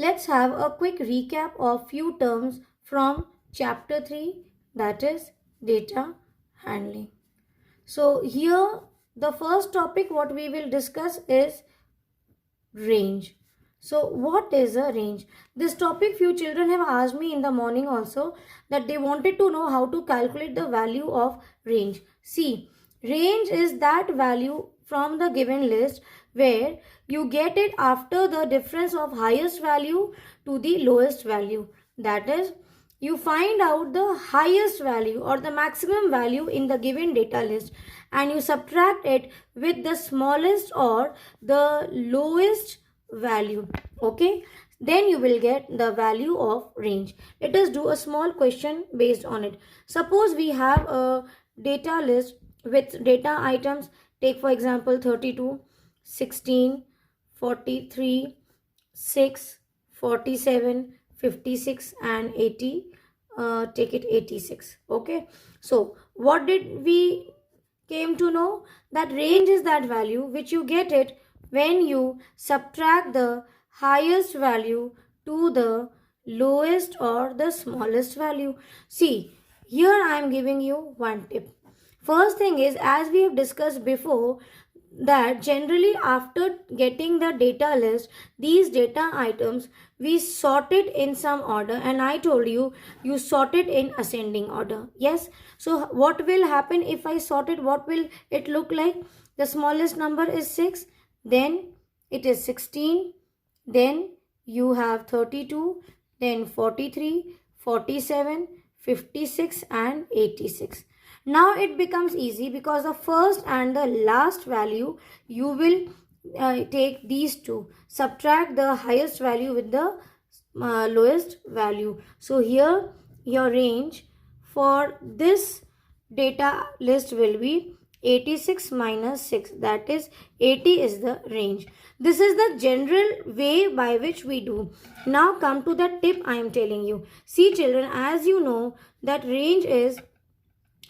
Let's have a quick recap of few terms from chapter 3, that is data handling. So here the first topic what we will discuss is range. So what is a range? This topic few children have asked me in the morning also, that they wanted to know how to calculate the value of range. See, range is that value from the given list where you get it after the difference of highest value to the lowest value. That is, you find out the highest value or the maximum value in the given data list and you subtract it with the smallest or the lowest value. Okay, then you will get the value of range. Let us do a small question based on it. Suppose we have a data list with data items. Take for example 32, 16, 43, 6, 47, 56 and 80. Take it 86. Okay, so what did we came to know? That range is that value which you get it when you subtract the highest value to the lowest or the smallest value. See, here I am giving you one tip. First thing is, as we have discussed before, that generally after getting the data list, these data items we sort it in some order, and I told you you sort it in ascending order. Yes, so what will happen if I sort it? What will it look like? The smallest number is 6, then it is 16, then you have 32, then 43, 47, 56 and 86. Now it becomes easy because the first and the last value you will take these two, subtract the highest value with the lowest value. So here your range for this data list will be 86 minus 6, that is 80 is the range. This is the general way by which we do. Now come to the tip I am telling you. See children, as you know that range is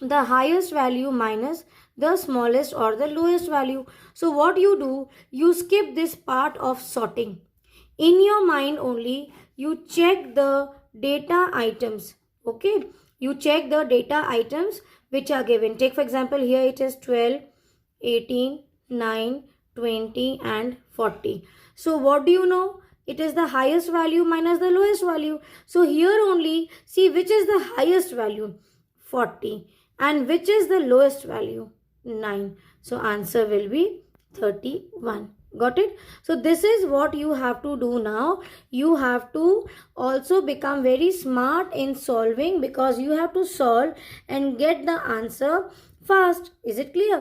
the highest value minus the smallest or the lowest value. So what you do, you skip this part of sorting. In your mind only you check the data items. Okay, you check the data items which are given. Take for example, here it is 12, 18, 9, 20 and 40. So what do you know? It is the highest value minus the lowest value. So here only see which is the highest value, 40, and which is the lowest value, 9. So answer will be 31. Got it? So this is what you have to do now. You have to also become very smart in solving, because you have to solve and get the answer fast. Is it clear?